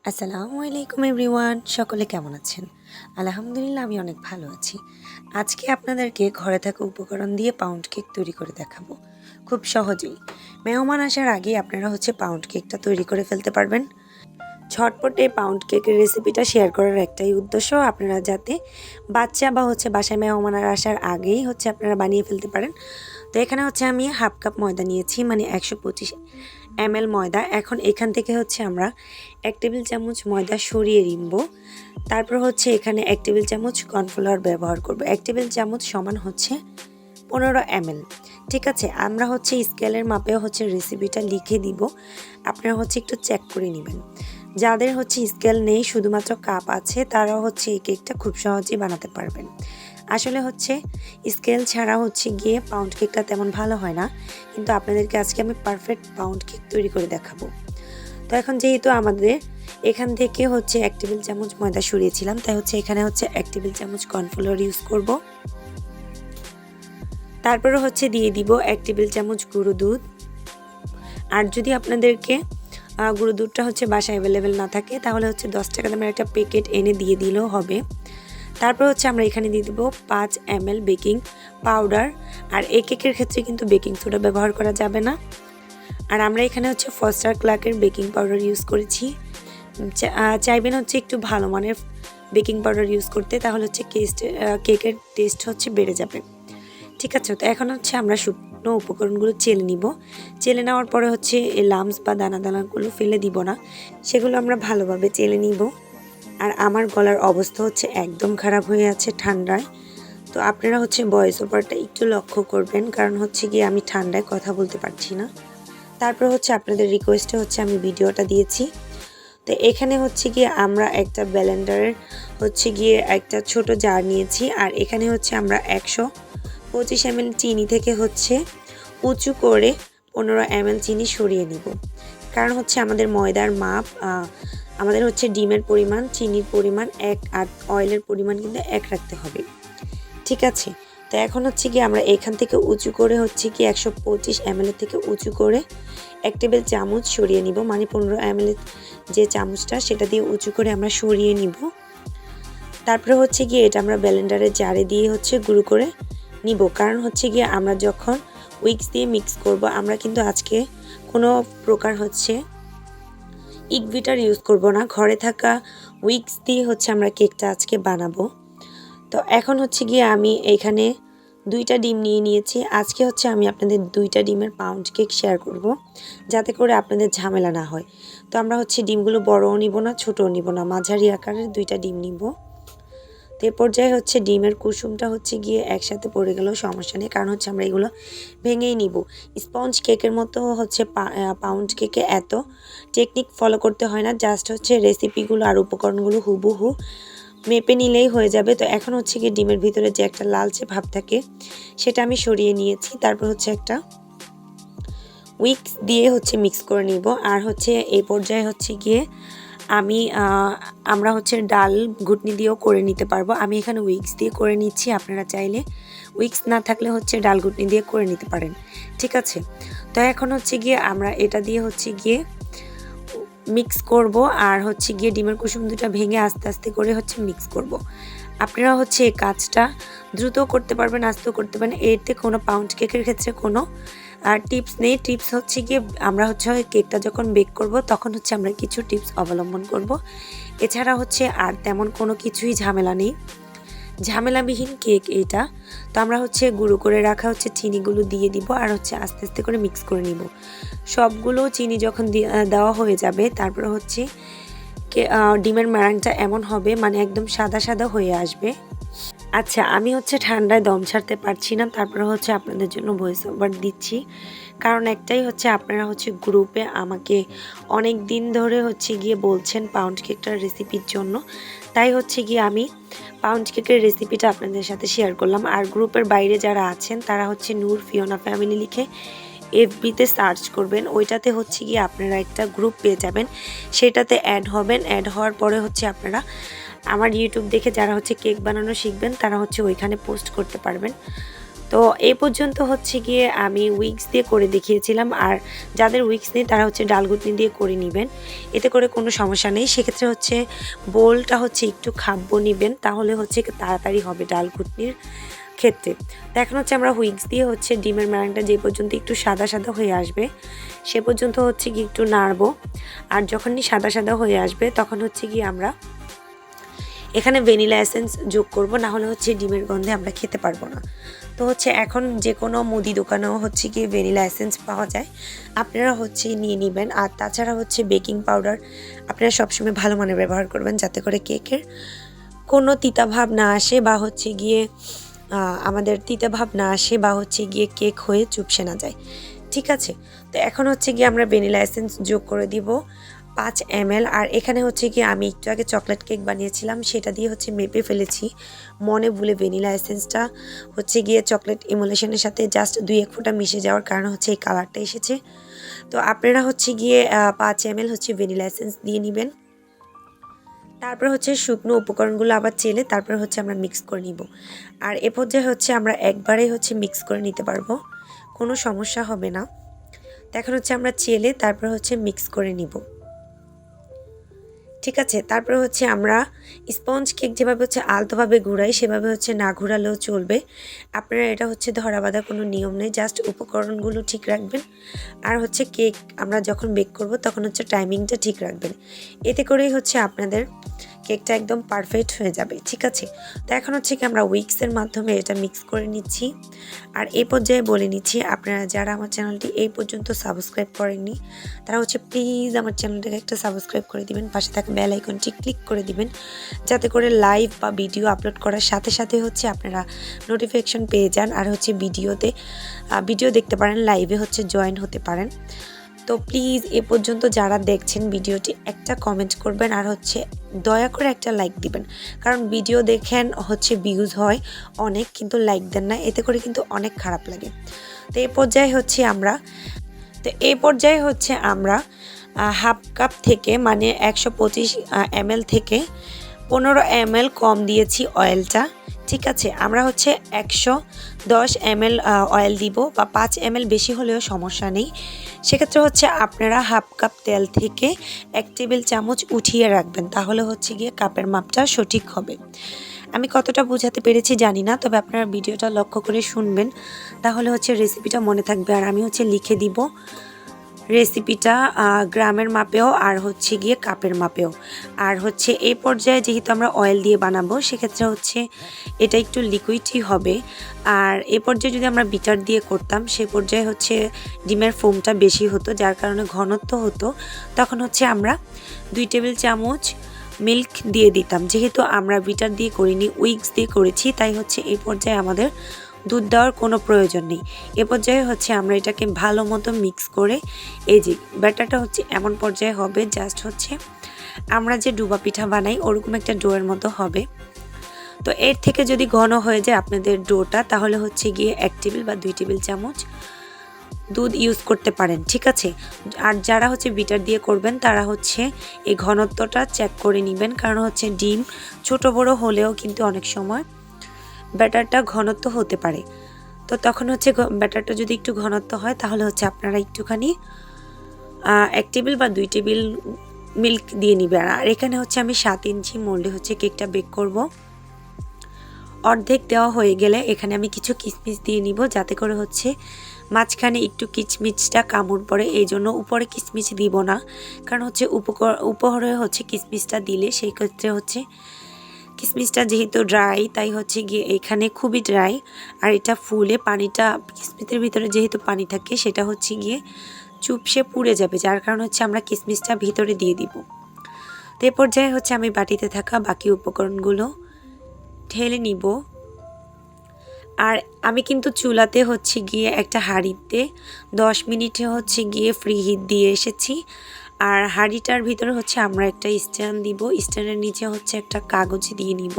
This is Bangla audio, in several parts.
আসসালামু আলাইকুম এভরিওয়ান, সকলে কেমন আছেন? আলহামদুলিল্লাহ আমি অনেক ভালো আছি। আজকে আপনাদেরকে ঘরে থাকা উপকরণ দিয়ে পাউন্ড কেক তৈরি করে দেখাবো, খুব সহজেই। মেহমান আসার আগেই আপনারা পাউন্ড কেকটা তৈরি করে ফেলতে পারবেন। ঝটপট এই পাউন্ড কেকের রেসিপিটা শেয়ার করার একটাই উদ্দেশ্য, আপনারা যাতে বাচ্চা বা বাসায় মেহমান আসার আগেই আপনারা বানিয়ে ফেলতে পারেন। তো এখানে আমি হাফ কাপ ময়দা নিয়েছি, মানে 125 ml ময়দা। এখন এখান থেকে আমরা 1 টেবিল চামচ ময়দা সরিয়ে নিব। তারপর এখানে 1 টেবিল চামচ কর্নফ্লাওয়ার ব্যবহার করব। 1 টেবিল চামচ সমান 15 ml। ঠিক আছে, আমরা স্কেলের মাপেও রেসিপিটা লিখে দিব, আপনারা একটু চেক করে নেবেন। যাদের স্কেল নেই, শুধুমাত্র কাপ আছে, তারাও এই কেকটা খুব সহজেই বানাতে পারবেন। আসলে স্কেল ছাড়া গিয়ে পাউন্ড কেকটা তেমন ভালো হয় না, কিন্তু আপনাদেরকে আজকে আমি পারফেক্ট পাউন্ড কেক তৈরি করে দেখাবো। তো এখন যেহেতু আমাদের এখান থেকে 1 টেবিল চামচ ময়দা সরিয়েছিলাম, তাই এখানে 1 টেবিল চামচ কর্নফ্লাওয়ার ইউজ করব। তারপরে দিয়ে দিব 1 টেবিল চামচ গুঁড়ো দুধ। আর যদি আপনাদেরকে গুঁড়ো দুধটা বাসায় অ্যাভেলেবেল না থাকে, তাহলে 10 টাকা দামের একটা প্যাকেট এনে দিয়ে দিলেও হবে। তারপর আমরা এখানে দিয়ে দিব 5 ml বেকিং পাউডার। আর এই কেকের ক্ষেত্রে কিন্তু বেকিং সোডা ব্যবহার করা যাবে না। আর আমরা এখানে ফস্টার ক্লার্কের বেকিং পাউডার ইউজ করেছি। চাইবেন একটু ভালো মানের বেকিং পাউডার ইউজ করতে, তাহলে কেকের টেস্ট বেড়ে যাবে। ঠিক আছে, তো এখন আমরা শুকনো উপকরণগুলো চেলে নিব। চেলে নেওয়ার পরে এই লাম্পস বা দানা দানাগুলো ফেলে দিব না, সেগুলো আমরা ভালোভাবে চেলে নিব। আর আমার গলার অবস্থা একদম খারাপ হয়ে আছে ঠান্ডায়, তো আপনারা ভয়েস ওভারটা একটু লক্ষ্য করবেন, কারণ গিয়ে আমি ঠান্ডায় কথা বলতে পারছি না। তারপর আপনাদের রিকোয়েস্টে আমি ভিডিওটা দিয়েছি। তো এখানে গিয়ে আমরা একটা ব্লেন্ডারের গিয়ে একটা ছোট জার নিয়েছি। আর এখানে আমরা 125 ml চিনি থেকে উঁচু করে 15 ml চিনি সরিয়ে নিব। কারণ আমাদের ময়দার মাপ, আমাদের ডিমের পরিমাণ, চিনির পরিমাণ এক, আর অয়েলের পরিমাণ কিন্তু এক রাখতে হবে। ঠিক আছে, তো এখন গিয়ে আমরা এখান থেকে উঁচু করে 125 ml থেকে উঁচু করে 1 টেবিল চামচ সরিয়ে নিব, মানে 15 ml যে চামচটা, সেটা দিয়ে উঁচু করে আমরা সরিয়ে নিব। তারপরে গিয়ে এটা আমরা ব্লেন্ডারের জারে দিয়ে গুঁড়ো করে নিব। কারণ গিয়ে আমরা যখন উইক্স দিয়ে মিক্স করব, আমরা কিন্তু আজকে কোনো প্রকার ইগ বিটার ইউজ করব না, ঘরে থাকা উইক্স দিয়ে আমরা কেকটা আজকে বানাবো। তো এখন গিয়ে আমি এখানে 2টা ডিম নিয়ে নিয়েছি। আজকে আমি আপনাদের 2টা ডিমের পাউন্ড কেক শেয়ার করব, যাতে করে আপনাদের ঝামেলা না হয়। তো আমরা ডিমগুলো বড়ও নিব না, ছোটও নিব না, মাঝারি আকারের 2টা ডিম নিব। তো এ পর্যায়ে ডিমের কুসুমটা গিয়ে একসাথে পড়ে গেলেও সমস্যা নেই, কারণ আমরা এগুলো ভেঙেই নিব। স্পঞ্জ কেকের মতো পাউন্ড কেকে এত টেকনিক ফলো করতে হয় না, জাস্ট রেসিপিগুলো আর উপকরণগুলো হুবহু মেপে নিলেই হয়ে যাবে। তো এখন গিয়ে ডিমের ভিতরে যে একটা লালচে ভাব থাকে, সেটা আমি সরিয়ে নিয়েছি। তারপর একটা উইক্স দিয়ে মিক্স করে নিব। আর এই পর্যায়ে গিয়ে আমরা ডাল ঘুটনি দিয়েও করে নিতে পারবো। আমি এখানে উইক্স দিয়ে করে নিচ্ছি, আপনারা চাইলে উইক্স না থাকলে ডাল ঘুটনি দিয়ে করে নিতে পারেন। ঠিক আছে, তো এখন গিয়ে আমরা এটা দিয়ে গিয়ে মিক্স করব। আর গিয়ে ডিমের কুসুম দুটা ভেঙে আস্তে আস্তে করে মিক্স করব। আপনারা এই কাজটা দ্রুত করতে পারবেন, আস্তেও করতে পারেন। এতে কোনো পাউন্ড কেকের ক্ষেত্রে কোনো টিপস নেই। টিপস গিয়ে আমরা কেকটা যখন বেক করব, তখন আমরা কিছু টিপস অবলম্বন করব। এছাড়া আর তেমন কোনো কিছুই ঝামেলা নেই, ঝামেলাবিহীন কেক এটা। তো আমরা গুঁড়ো করে রাখা চিনিগুলো দিয়ে দিব, আর আস্তে আস্তে করে মিক্স করে নিব। সবগুলো চিনি যখন দেওয়া হয়ে যাবে, তারপর ডিমের ম্যারাংটা এমন হবে, মানে একদম সাদা সাদা হয়ে আসবে। আচ্ছা, আমি ঠান্ডায় দম ছাড়তে পারছি না, তারপরে আপনাদের জন্য ভয়েস ওভার দিচ্ছি। কারণ একটাই আপনারা গ্রুপে আমাকে অনেক দিন ধরে গিয়ে বলছেন পাউন্ড কেকটার রেসিপির জন্য, তাই গিয়ে আমি পাউন্ড কেকের রেসিপিটা আপনাদের সাথে শেয়ার করলাম। আর গ্রুপের বাইরে যারা আছেন, তারা নূর ফিওনা ফ্যামিলি লিখে এফবিতে সার্চ করবেন, ওইটাতে গিয়ে আপনারা একটা গ্রুপ পেয়ে যাবেন, সেটাতে অ্যাড হবেন। অ্যাড হওয়ার পরে আপনারা আমার ইউটিউব দেখে যারা কেক বানানো শিখবেন, তারা ওইখানে পোস্ট করতে পারবেন। তো এই পর্যন্ত হচ্ছে গিয়ে আমি উইক্স দিয়ে করে দেখিয়েছিলাম, আর যাদের উইক্স নেই তারা হচ্ছে ডাল ঘুটনি দিয়ে করে নেবেন, এতে করে কোনো সমস্যা নেই। সেক্ষেত্রে হচ্ছে বোলটা হচ্ছে একটু খাব্য নেবেন, তাহলে হচ্ছে তাড়াতাড়ি হবে ডাল ঘুটনির ক্ষেত্রে। তো এখন হচ্ছে আমরা হুইক্স দিয়ে হচ্ছে ডিমের ম্যারাংটা যে পর্যন্ত একটু সাদা সাদা হয়ে আসবে সে পর্যন্ত হচ্ছে কি একটু নাড়বো। আর যখনই সাদা সাদা হয়ে আসবে তখন হচ্ছে কি আমরা এখানে ভ্যানিলা এসেন্স যোগ করব, না হলে হচ্ছে ডিমের গন্ধে আমরা খেতে পারবো না। তো হচ্ছে এখন যে কোনো মুদি দোকানেও হচ্ছে কি ভ্যানিলা এসেন্স পাওয়া যায়, আপনারা হচ্ছে নিয়ে নেবেন। আর তাছাড়া হচ্ছে বেকিং পাউডার আপনারা সবসময় ভালো মানের ব্যবহার করবেন, যাতে করে কেকের কোনো তিতাভাব না আসে বা হচ্ছে গিয়ে আমাদের তিতাভাব না আসে বা হচ্ছে গিয়ে কেক হয়ে চুপসে না যায়। ঠিক আছে, তো এখন হচ্ছে গিয়ে আমরা ভ্যানিলা এসেন্স যোগ করে দিব 5 ml। আর এখানে হচ্ছে গিয়ে আমি একটু আগে চকলেট কেক বানিয়েছিলাম, সেটা দিয়ে হচ্ছে মেপে ফেলেছি মনে ভুলে। ভ্যানিলা এসেন্সটা হচ্ছে গিয়ে চকলেট ইমোলেশনের সাথে জাস্ট 2-1 ফোঁটা মিশে যাওয়ার কারণে হচ্ছে এই কালারটা এসেছে। তো আপনারা হচ্ছে গিয়ে 5 ml হচ্ছে ভ্যানিলা এসেন্স দিয়ে নেবেন। তারপর হচ্ছে শুকনো উপকরণগুলো আবার চেলে তারপর হচ্ছে আমরা মিক্স করে নিব। আর এ পর্যায়ে হচ্ছে আমরা একবারে হচ্ছে মিক্স করে নিতে পারবো, কোনো সমস্যা হবে না। এখন হচ্ছে আমরা চেলে তারপর হচ্ছে মিক্স করে নিব। ঠিক আছে, তারপরে হচ্ছে আমরা স্পঞ্জ কেক যেভাবে হচ্ছে আলতোভাবে ঘুরাই সেভাবে হচ্ছে না ঘুরালেও চলবে। আপনারা এটা হচ্ছে ধরা বাঁধা কোনো নিয়ম নেই, জাস্ট উপকরণগুলো ঠিক রাখবেন। আর হচ্ছে কেক আমরা যখন বেক করব তখন হচ্ছে টাইমিংটা ঠিক রাখবেন, এতে করেই হচ্ছে আপনাদের কেকটা একদম পারফেক্ট হয়ে যাবে। ঠিক আছে, তো এখন হচ্ছে কি আমরা উইক্সের মাধ্যমে এটা মিক্স করে নিচ্ছি। আর এই পর্যায়ে বলে নিচ্ছি, আপনারা যারা আমার চ্যানেলটি এই পর্যন্ত সাবস্ক্রাইব করেননি তারা হচ্ছে প্লিজ আমার চ্যানেলটাকে একটা সাবস্ক্রাইব করে দিবেন, পাশে থাকা বেল আইকনটি ক্লিক করে দিবেন, যাতে করে লাইভ বা ভিডিও আপলোড করার সাথে সাথে হচ্ছে আপনারা নোটিফিকেশন পেয়ে যান। আর হচ্ছে ভিডিও দেখতে পারেন, লাইভে হচ্ছে জয়েন হতে পারেন। তো প্লিজ এ পর্যন্ত যারা দেখছেন ভিডিওটি একটা কমেন্ট করবেন, আর হচ্ছে দয়া করে একটা লাইক দিবেন, কারণ ভিডিও দেখেন হচ্ছে ভিউজ হয় অনেক, কিন্তু লাইক দেন না, এতে করে কিন্তু অনেক খারাপ লাগে। তো এই পর্যায়ে হচ্ছে আমরা হাফ কাপ থেকে মানে 125 ml থেকে 15 ml কম দিয়েছি অয়েলটা। ঠিক আছে, আমরা হচ্ছে 110 ml অয়েল দিব, বা 5 ml বেশি হলেও সমস্যা নেই। সেক্ষেত্রে হচ্ছে আপনারা হাফ কাপ তেল থেকে 1 টেবিল চামচ উঠিয়ে রাখবেন, তাহলে হচ্ছে গিয়ে কাপের মাপটা সঠিক হবে। আমি কতটা বোঝাতে পেরেছি জানি না, তবে আপনারা ভিডিওটা লক্ষ্য করে শুনবেন, তাহলে হচ্ছে রেসিপিটা মনে থাকবে। আর আমি হচ্ছে লিখে দিব রেসিপিটা গ্রামের মাপেও আর হচ্ছে গিয়ে কাপের মাপেও। আর হচ্ছে এই পর্যায়ে যেহেতু আমরা অয়েল দিয়ে বানাবো সেক্ষেত্রে হচ্ছে এটা একটু লিকুইডই হবে। আর এই পর্যায়ে যদি আমরা বিটার দিয়ে করতাম সে পর্যায়ে হচ্ছে ডিমের ফোমটা বেশি হতো, যার কারণে ঘনত্ব হতো। তখন হচ্ছে আমরা 2 টেবিল চামচ মিল্ক দিয়ে দিতাম। যেহেতু আমরা বিটার দিয়ে করিনি, উইক্স দিয়ে করেছি, তাই হচ্ছে এই পর্যায়ে আমাদের দুধ দেওয়ার কোনো প্রয়োজন নেই। এ পর্যায়ে হচ্ছে আমরা এটাকে ভালো মতো মিক্স করে, এই যে ব্যাটারটা হচ্ছে এমন পর্যায়ে হবে জাস্ট হচ্ছে আমরা যে ডুবা পিঠা বানাই ওরকম একটা ডোয়ের মতো হবে। তো এর থেকে যদি ঘন হয়ে যায় আপনাদের ডোটা, তাহলে হচ্ছে গিয়ে 1 টেবিল বা 2 টেবিল চামচ দুধ ইউজ করতে পারেন। ঠিক আছে, আর যারা হচ্ছে বিটার দিয়ে করবেন তারা হচ্ছে এই ঘনত্বটা চেক করে নেবেন, কারণ হচ্ছে ডিম ছোট বড় হলেও কিন্তু অনেক সময় ব্যাটারটা ঘনত্ব হতে পারে। তো তখন হচ্ছে ব্যাটারটা যদি একটু ঘনত্ব হয় তাহলে হচ্ছে আপনারা একটুখানি 1 টেবিল বা 2 টেবিল মিল্ক দিয়ে নেবেন। আর এখানে হচ্ছে আমি 7 ইঞ্চি মোল্ডে হচ্ছে কেকটা বেক করব। অর্ধেক দেওয়া হয়ে গেলে এখানে আমি কিছু কিশমিশ দিয়ে নিব, যাতে করে হচ্ছে মাঝখানে একটু কিশমিশটা কামড় পড়ে, এই জন্য উপরে কিশমিশ দিব না, কারণ হচ্ছে উপরে হচ্ছে কিশমিশটা দিলে সেই ক্ষেত্রে হচ্ছে কিশমিশটা যেহেতু ড্রাই তাই হচ্ছে গিয়ে এখানে খুবই ড্রাই। আর এটা ফুলে পানিটা কিশমিশের ভিতরে যেহেতু পানি থাকে সেটা হচ্ছে গিয়ে চুপসে পুড়ে যাবে, যার কারণে হচ্ছে আমরা কিশমিশটা ভিতরে দিয়ে দিব। তো এই পর্যায়ে হচ্ছে আমি বাটিতে থাকা বাকি উপকরণগুলো ঢেলে নিব। আর আমি কিন্তু চুলাতে হচ্ছে গিয়ে একটা হাঁড়িতে 10 মিনিটে হচ্ছে গিয়ে ফ্রি হিট দিয়ে এসেছি। আর হাঁড়িটার ভিতরে হচ্ছে আমরা একটা স্ট্যান্ড দিব, স্ট্যান্ডের নিচে হচ্ছে একটা কাগজ দিয়ে নিব।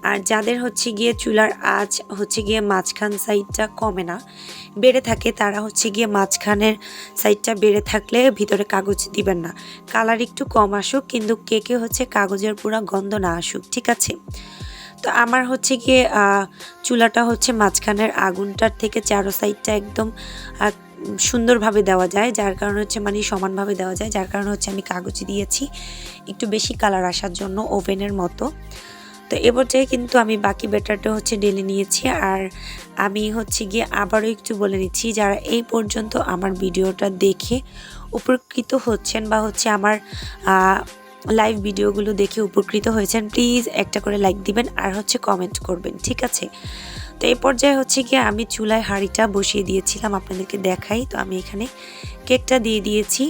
আর যাদের হচ্ছে গিয়ে চুলার আঁচ হচ্ছে গিয়ে মাঝখান সাইডটা কমে না, বেড়ে থাকে, তারা হচ্ছে গিয়ে মাঝখানের সাইডটা বেড়ে থাকলে ভিতরে কাগজ দিবেন না। কালার একটু কম আসুক, কিন্তু কেকে হচ্ছে কাগজের পুরো গন্ধ না আসুক। ঠিক আছে, তো আমার হচ্ছে গিয়ে চুলাটা হচ্ছে মাঝখানের আগুনটার থেকে চারো সাইডটা একদম সুন্দরভাবে দেওয়া যায়, যার কারণে হচ্ছে মানে সমানভাবে দেওয়া যায়, যার কারণে হচ্ছে আমি কাগজে দিয়েছি একটু বেশি কালার আসার জন্য ওভেনের মতো। তো এ পর্যায়ে কিন্তু আমি বাকি ব্যাটারটা হচ্ছে ঢেলে নিয়েছি। আর আমি হচ্ছে গিয়ে আবারও একটু বলে নিচ্ছি, যারা এই পর্যন্ত আমার ভিডিওটা দেখে উপকৃত হচ্ছেন বা হচ্ছে আমার লাইভ ভিডিওগুলো দেখে উপকৃত হয়েছেন, প্লিজ একটা করে লাইক দিবেন আর হচ্ছে কমেন্ট করবেন, ঠিক আছে। তো এই পর্যায়ে হচ্ছে গিয়ে আমি চুলায় হাঁড়িটা বসিয়ে দিয়েছিলাম, আপনাদেরকে দেখাই। তো আমি এখানে কেকটা দিয়ে দিয়েছি।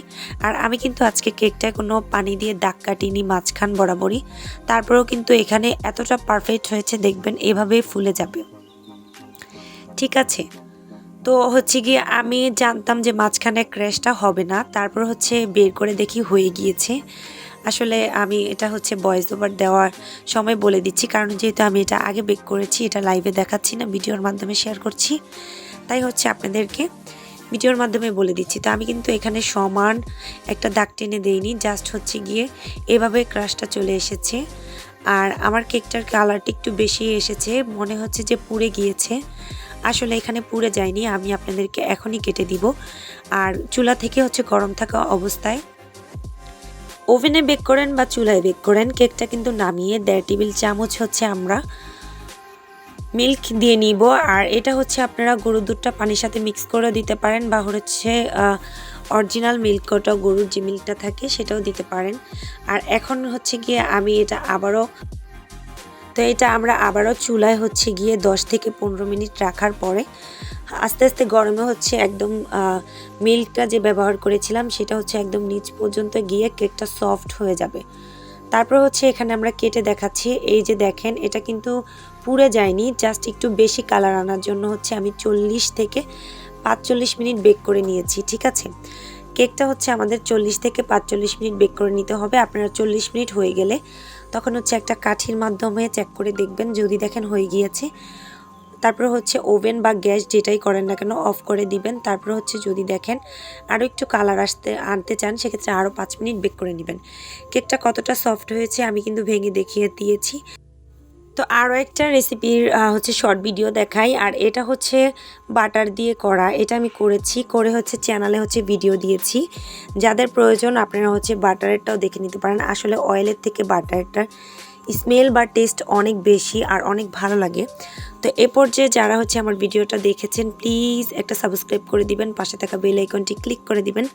আর আমি কিন্তু আজকে কেকটায় কোনো পানি দিয়ে দাগ কাটিনি মাঝখান বরাবরই, তারপরেও কিন্তু এখানে এতটা পারফেক্ট হয়েছে, দেখবেন এভাবেই ফুলে যাবে, ঠিক আছে। তো হচ্ছে গিয়ে আমি জানতাম যে মাঝখানে ক্র্যাশটা হবে না, তারপর হচ্ছে বের করে দেখি হয়ে গিয়েছে। আসলে আমি এটা হচ্ছে ভয়েস ওভার দেওয়ার সময় বলে দিচ্ছি, কারণ যেহেতু আমি এটা আগে বেক করেছি, এটা লাইভে দেখাচ্ছি না, ভিডিওর মাধ্যমে শেয়ার করছি, তাই হচ্ছে আপনাদেরকে ভিডিওর মাধ্যমে বলে দিচ্ছি। তো আমি কিন্তু এখানে সমান একটা দাগ টেনে দেইনি, জাস্ট হচ্ছে গিয়ে এভাবে ক্রাশটা চলে এসেছে। আর আমার কেকটার কালারটা একটু বেশি এসেছে, মনে হচ্ছে যে পুড়ে গিয়েছে, আসলে এখানে পুড়ে যায়নি। আমি আপনাদেরকে এখনই কেটে দিব। আর চুলা থেকে হচ্ছে গরম থাকা অবস্থায় ওভেনে বেক করেন বা চুলায় বেক করেন, কেকটা কিন্তু নামিয়ে 1.5 টেবিল চামচ হচ্ছে আমরা মিল্ক দিয়ে নিব। আর এটা হচ্ছে আপনারা গরুর দুধটা পানির সাথে মিক্স করে দিতে পারেন, বা হচ্ছে অরিজিনাল মিল্কটা, গরুর যে মিল্কটা থাকে সেটাও দিতে পারেন। আর এখন হচ্ছে গিয়ে আমি এটা আমরা আবারও চুলায় হচ্ছে গিয়ে 10 থেকে 15 মিনিট রাখার পরে আস্তে আস্তে গরমে হচ্ছে একদম মিল্কটা যে ব্যবহার করেছিলাম সেটা হচ্ছে একদম নিচ পর্যন্ত গিয়ে কেকটা সফট হয়ে যাবে। তারপর হচ্ছে এখানে আমরা কেটে দেখাচ্ছি, এই যে দেখেন এটা কিন্তু পুড়ে যায়নি, জাস্ট একটু বেশি কালার আনার জন্য হচ্ছে আমি 40 থেকে 45 মিনিট বেক করে নিয়েছি, ঠিক আছে। কেকটা হচ্ছে আমাদের 40 থেকে 45 মিনিট বেক করে নিতে হবে। আপনারা 40 মিনিট হয়ে গেলে তখন হচ্ছে একটা কাঠির মাধ্যমে চেক করে দেখবেন, যদি দেখেন হয়ে গিয়েছে, তারপর হচ্ছে ওভেন বা গ্যাস যেটাই করেন না কেন অফ করে দিবেন। তারপর হচ্ছে যদি দেখেন আরও একটু কালার আনতে চান, সেক্ষেত্রে আরও 5 মিনিট বেক করে নেবেন। কেকটা কতটা সফট হয়েছে আমি কিন্তু ভেঙে দেখিয়ে দিয়েছি। তো আরও একটা রেসিপির হচ্ছে শর্ট ভিডিও দেখাই। আর এটা হচ্ছে বাটার দিয়ে করা, এটা আমি করে হচ্ছে চ্যানেলে হচ্ছে ভিডিও দিয়েছি, যাদের প্রয়োজন আপনারা হচ্ছে বাটারেরটাও দেখে নিতে পারেন। আসলে অয়েলের থেকে বাটারটার স্মেল বা টেস্ট অনেক বেশি আর অনেক ভালো লাগে। তো এ পর্যায়ে যারা হচ্ছে আমার ভিডিওটা দেখেছেন, প্লিজ একটা সাবস্ক্রাইব করে দিবেন, পাশে থাকা বেল আইকনটি ক্লিক করে দিবেন,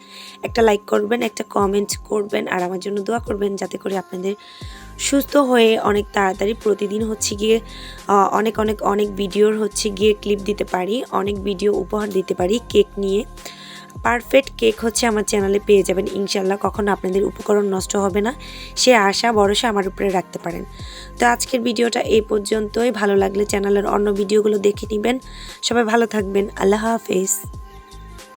একটা লাইক করবেন, একটা কমেন্ট করবেন, আর আমার জন্য দোয়া করবেন যাতে করে আপনাদের সুস্থ হয়ে অনেক তাড়াতাড়ি প্রতিদিন হচ্ছে গিয়ে অনেক ভিডিওর হচ্ছে গিয়ে ক্লিপ দিতে পারি, অনেক ভিডিও উপহার দিতে পারি কেক নিয়ে। পারফেক্ট কেক হচ্ছে আমার চ্যানেলে পেয়ে যাবেন ইনশাল্লাহ, কখনো আপনাদের উপকরণ নষ্ট হবে না, সে আশা ভরসা আমার উপরে রাখতে পারেন। তো আজকের ভিডিওটা এই পর্যন্তই, ভালো লাগলে চ্যানেলের অন্য ভিডিওগুলো দেখে নেবেন। সবাই ভালো থাকবেন, আল্লাহ হাফেজ।